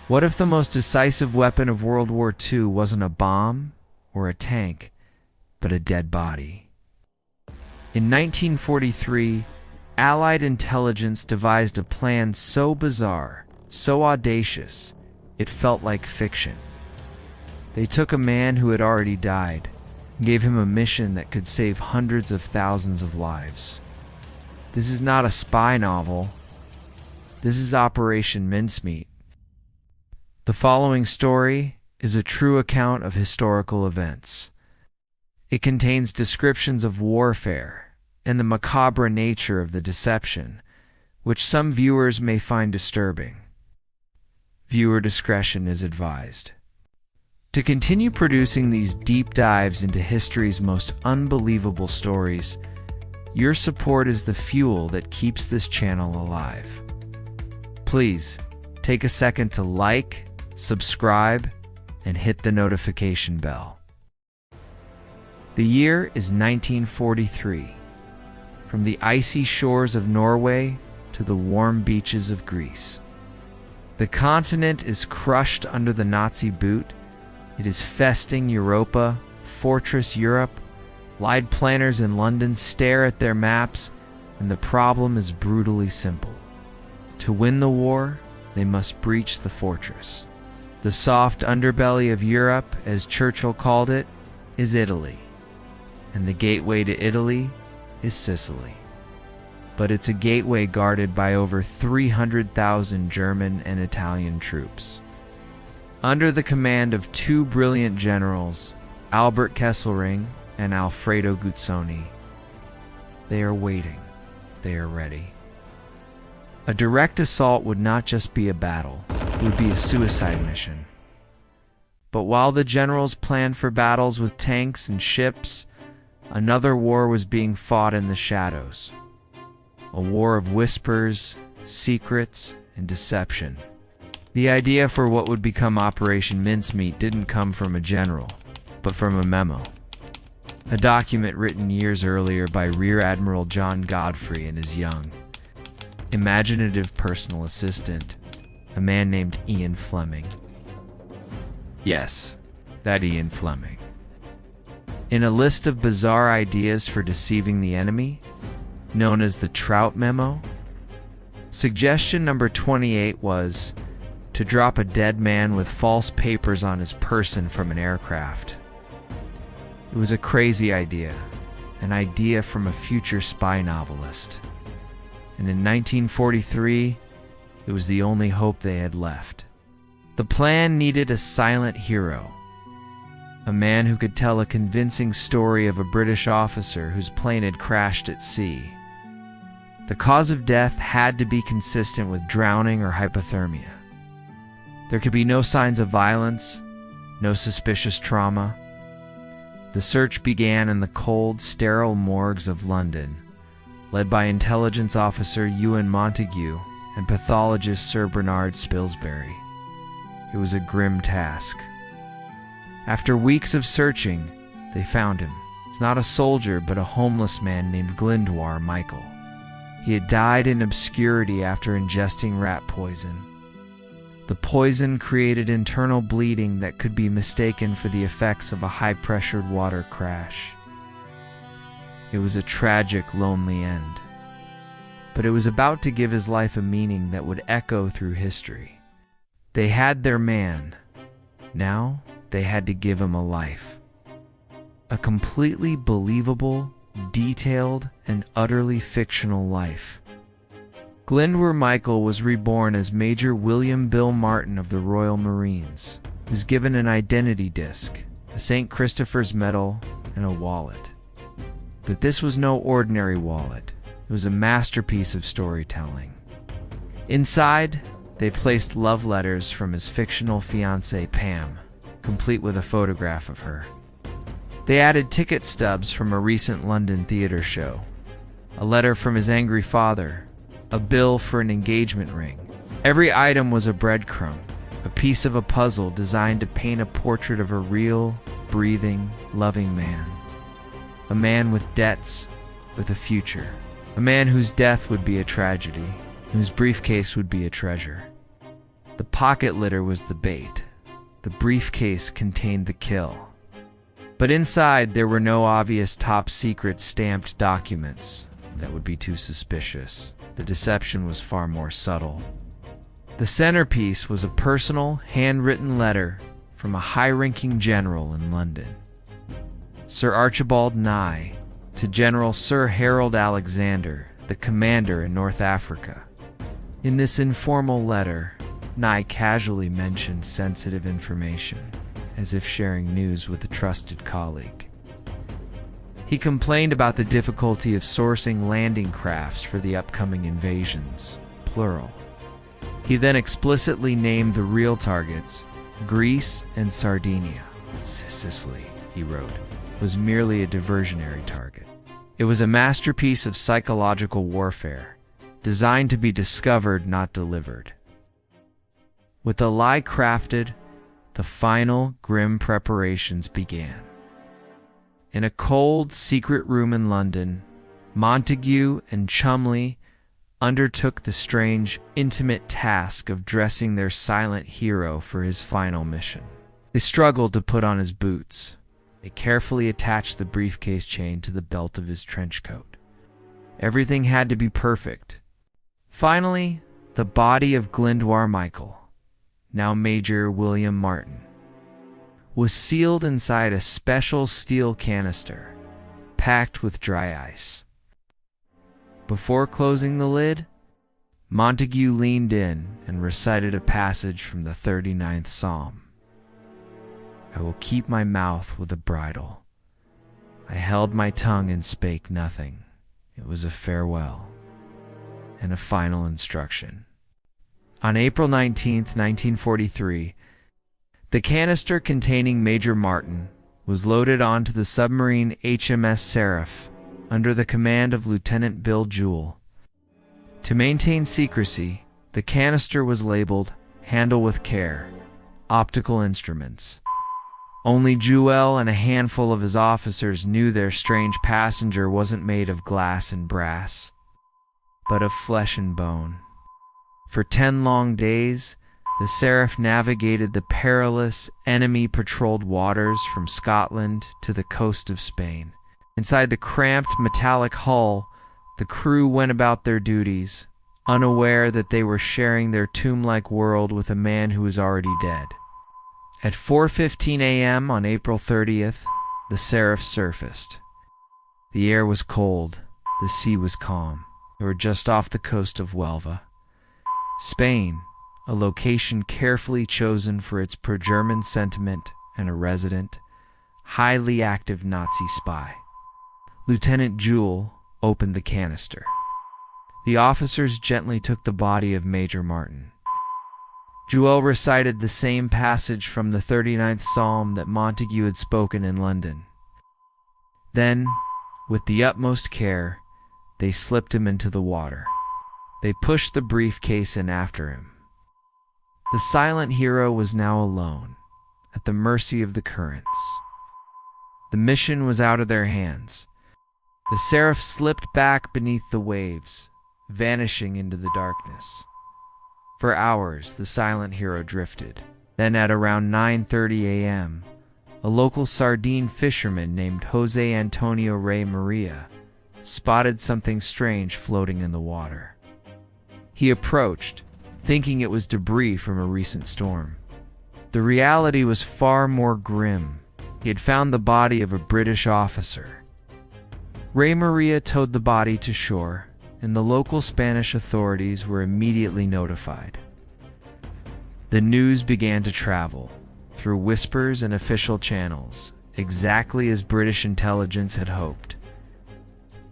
What if the most decisive weapon of World War II wasn't a bomb or a tank, but a dead body? In 1943, Allied intelligence devised a plan so bizarre, so audacious, it felt like fiction. They took a man who had already died and gave him a mission that could save hundreds of thousands of lives. This is not a spy novel. This is Operation Mincemeat. The following story is a true account of historical events. It contains descriptions of warfare and the macabre nature of the deception, which some viewers may find disturbing. Viewer discretion is advised. To continue producing these deep dives into history's most unbelievable stories, your support is the fuel that keeps this channel alive. Please take a second to like, subscribe, and hit the notification bell. The year is 1943. From the icy shores of Norway to the warm beaches of Greece. The continent is crushed under the Nazi boot. It is festing Europa, Fortress Europe. Lied planners in London stare at their maps, and the problem is brutally simple. To win the war, they must breach the fortress. The soft underbelly of Europe, as Churchill called it, is Italy. And the gateway to Italy is Sicily. But it's a gateway guarded by over 300,000 German and Italian troops. Under the command of two brilliant generals, Albert Kesselring and Alfredo Guzzoni, they are waiting. They are ready. A direct assault would not just be a battle, it would be a suicide mission. But while the generals planned for battles with tanks and ships, another war was being fought in the shadows. A war of whispers, secrets, and deception. The idea for what would become Operation Mincemeat didn't come from a general, but from a memo. A document written years earlier by Rear Admiral John Godfrey and his young, imaginative personal assistant, a man named Ian Fleming. Yes, that Ian Fleming. In a list of bizarre ideas for deceiving the enemy, known as the Trout Memo, suggestion number 28 was to drop a dead man with false papers on his person from an aircraft. It was a crazy idea, an idea from a future spy novelist. And in 1943, it was the only hope they had left. The plan needed a silent hero, a man who could tell a convincing story of a British officer whose plane had crashed at sea. The cause of death had to be consistent with drowning or hypothermia. There could be no signs of violence, no suspicious trauma. The search began in the cold, sterile morgues of London, led by intelligence officer Ewan Montague and pathologist Sir Bernard Spilsbury. It was a grim task. After weeks of searching, they found him. It's not a soldier, but a homeless man named Glyndwr Michael. He had died in obscurity after ingesting rat poison. The poison created internal bleeding that could be mistaken for the effects of a high-pressured water crash. It was a tragic, lonely end. But it was about to give his life a meaning that would echo through history. They had their man. Now they had to give him a life. A completely believable, detailed, and utterly fictional life. Glyndwr Michael was reborn as Major William Bill Martin of the Royal Marines. He was given an identity disc, a St. Christopher's medal, and a wallet. But this was no ordinary wallet. It was a masterpiece of storytelling. Inside, they placed love letters from his fictional fiancée Pam, complete with a photograph of her. They added ticket stubs from a recent London theater show, a letter from his angry father, a bill for an engagement ring. Every item was a breadcrumb, a piece of a puzzle designed to paint a portrait of a real, breathing, loving man. A man with debts, with a future. A man whose death would be a tragedy, whose briefcase would be a treasure. The The pocket litter was the bait. The briefcase contained the kill. But inside, there were no obvious top-secret stamped documents. That would be too suspicious. The deception was far more subtle. The centerpiece was a personal, handwritten letter from a high-ranking general in London. Sir Archibald Nye, to General Sir Harold Alexander, the commander in North Africa. In this informal letter, Nye casually mentioned sensitive information, as if sharing news with a trusted colleague. He complained about the difficulty of sourcing landing crafts for the upcoming invasions, plural. He then explicitly named the real targets, Greece and Sardinia. Sicily, he wrote, was merely a diversionary target. It was a masterpiece of psychological warfare, designed to be discovered, not delivered. With the lie crafted, the final grim preparations began. In a cold, secret room in London, Montague and Chumley undertook the strange, intimate task of dressing their silent hero for his final mission. They struggled to put on his boots. They carefully attached the briefcase chain to the belt of his trench coat. Everything had to be perfect. Finally, the body of Glyndwr Michael, now Major William Martin, was sealed inside a special steel canister, packed with dry ice. Before closing the lid, Montague leaned in and recited a passage from the 39th Psalm. I will keep my mouth with a bridle. I held my tongue and spake nothing. It was a farewell and a final instruction. On April 19, 1943, the canister containing Major Martin was loaded onto the submarine HMS Seraph under the command of Lieutenant Bill Jewell. To maintain secrecy, the canister was labeled, "Handle with care, optical instruments." Only Jewell and a handful of his officers knew their strange passenger wasn't made of glass and brass, but of flesh and bone. For 10 long days, the Seraph navigated the perilous, enemy-patrolled waters from Scotland to the coast of Spain. Inside the cramped, metallic hull, the crew went about their duties, unaware that they were sharing their tomb-like world with a man who was already dead. At 4:15 a.m. on April 30th, the Seraph surfaced. The air was cold, the sea was calm. They were just off the coast of Huelva, Spain, a location carefully chosen for its pro-German sentiment and a resident, highly active Nazi spy. Lieutenant Jewell opened the canister. The officers gently took the body of Major Martin. Jewell recited the same passage from the 39th Psalm that Montague had spoken in London. Then, with the utmost care, they slipped him into the water. They pushed the briefcase in after him. The silent hero was now alone, at the mercy of the currents. The mission was out of their hands. The Seraph slipped back beneath the waves, vanishing into the darkness. For hours, the silent hero drifted. Then at around 9:30 a.m., a local sardine fisherman named Jose Antonio Rey Maria spotted something strange floating in the water. He approached, thinking it was debris from a recent storm. The reality was far more grim. He had found the body of a British officer. Rey Maria towed the body to shore, and the local Spanish authorities were immediately notified. The news began to travel, through whispers and official channels, exactly as British intelligence had hoped.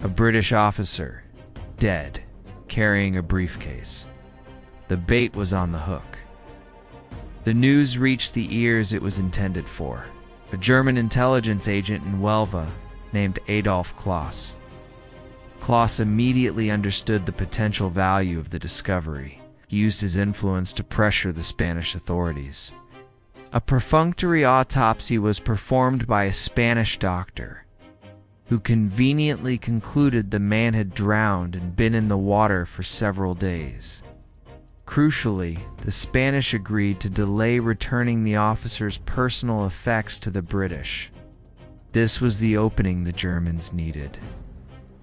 A British officer, dead, carrying a briefcase. The bait was on the hook. The news reached the ears it was intended for. A German intelligence agent in Huelva named Adolf Kloss. Kloss immediately understood the potential value of the discovery. He used his influence to pressure the Spanish authorities. A perfunctory autopsy was performed by a Spanish doctor, who conveniently concluded the man had drowned and been in the water for several days. Crucially, the Spanish agreed to delay returning the officer's personal effects to the British. This was the opening the Germans needed.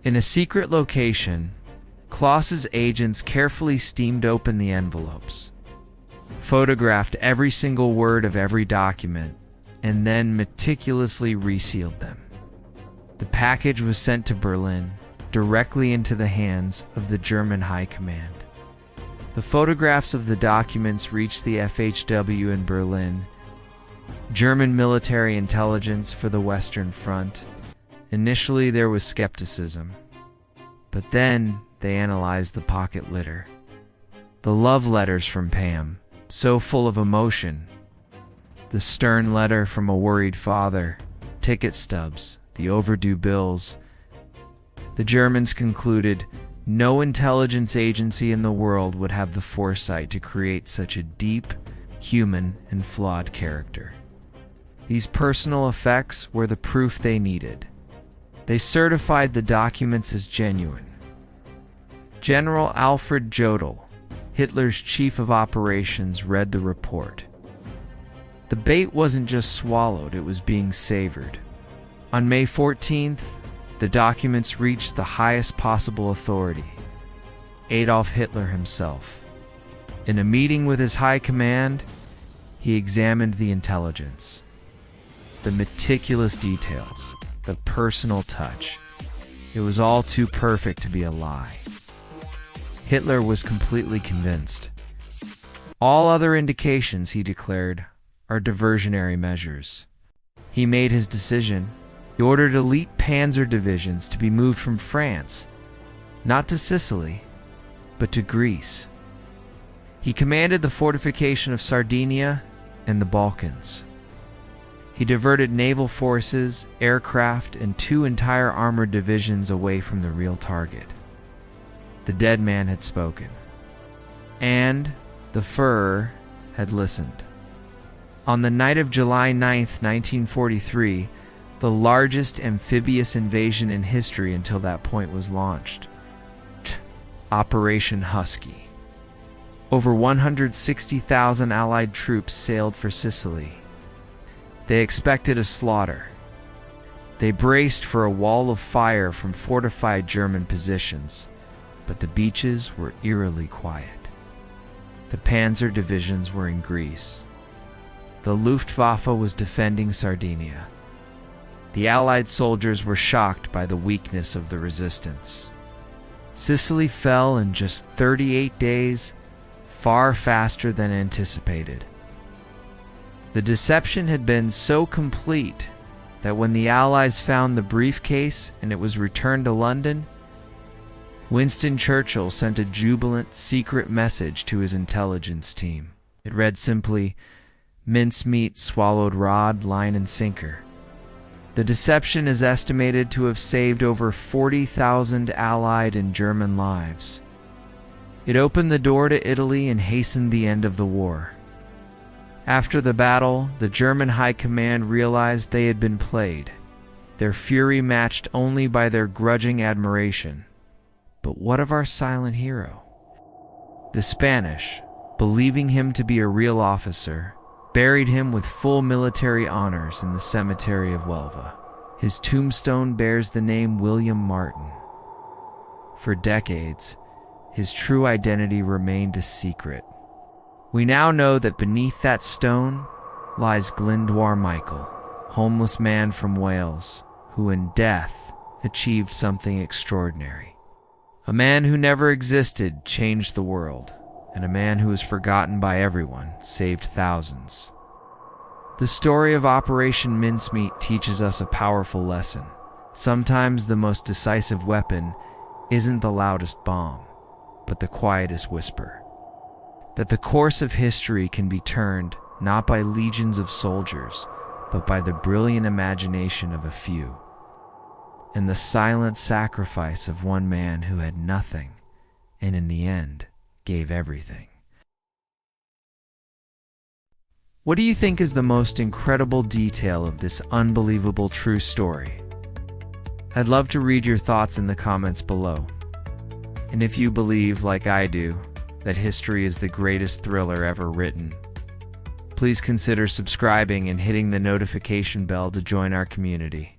In a secret location, Claus's agents carefully steamed open the envelopes, photographed every single word of every document, and then meticulously resealed them. The package was sent to Berlin, directly into the hands of the German High Command. The photographs of the documents reached the FHW in Berlin, German military intelligence for the Western Front. Initially, there was skepticism, but then they analyzed the pocket litter. The love letters from Pam, so full of emotion. The stern letter from a worried father, ticket stubs, the overdue bills. The Germans concluded no intelligence agency in the world would have the foresight to create such a deep, human, and flawed character. These personal effects were the proof they needed. They certified the documents as genuine. General Alfred Jodl, Hitler's chief of operations, read the report. The bait wasn't just swallowed, it was being savored. On May 14th, the documents reached the highest possible authority, Adolf Hitler himself. In a meeting with his high command, he examined the intelligence. The meticulous details, the personal touch. It was all too perfect to be a lie. Hitler was completely convinced. All other indications, he declared, are diversionary measures. He made his decision. He ordered elite panzer divisions to be moved from France, not to Sicily, but to Greece. He commanded the fortification of Sardinia and the Balkans. He diverted naval forces, aircraft, and 2 entire armored divisions away from the real target. The dead man had spoken, and the Führer had listened. On the night of July 9th, 1943, the largest amphibious invasion in history until that point was launched. Operation Husky. Over 160,000 Allied troops sailed for Sicily. They expected a slaughter. They braced for a wall of fire from fortified German positions, but the beaches were eerily quiet. The panzer divisions were in Greece. The Luftwaffe was defending Sardinia. The Allied soldiers were shocked by the weakness of the resistance. Sicily fell in just 38 days, far faster than anticipated. The deception had been so complete that when the Allies found the briefcase and it was returned to London, Winston Churchill sent a jubilant secret message to his intelligence team. It read simply, "Mincemeat swallowed rod, line, and sinker." The deception is estimated to have saved over 40,000 Allied and German lives. It opened the door to Italy and hastened the end of the war. After the battle, the German High Command realized they had been played, their fury matched only by their grudging admiration. But what of our silent hero? The Spanish, believing him to be a real officer, buried him with full military honors in the cemetery of Huelva. His tombstone bears the name William Martin. For decades, his true identity remained a secret. We now know that beneath that stone lies Glyndwr Michael, homeless man from Wales, who in death achieved something extraordinary. A man who never existed changed the world, and a man who was forgotten by everyone saved thousands. The story of Operation Mincemeat teaches us a powerful lesson. Sometimes the most decisive weapon isn't the loudest bomb, but the quietest whisper. That the course of history can be turned not by legions of soldiers, but by the brilliant imagination of a few, and the silent sacrifice of one man who had nothing, and in the end, gave everything. What do you think is the most incredible detail of this unbelievable true story? I'd love to read your thoughts in the comments below. And if you believe, like I do, that history is the greatest thriller ever written. Please consider subscribing and hitting the notification bell to join our community.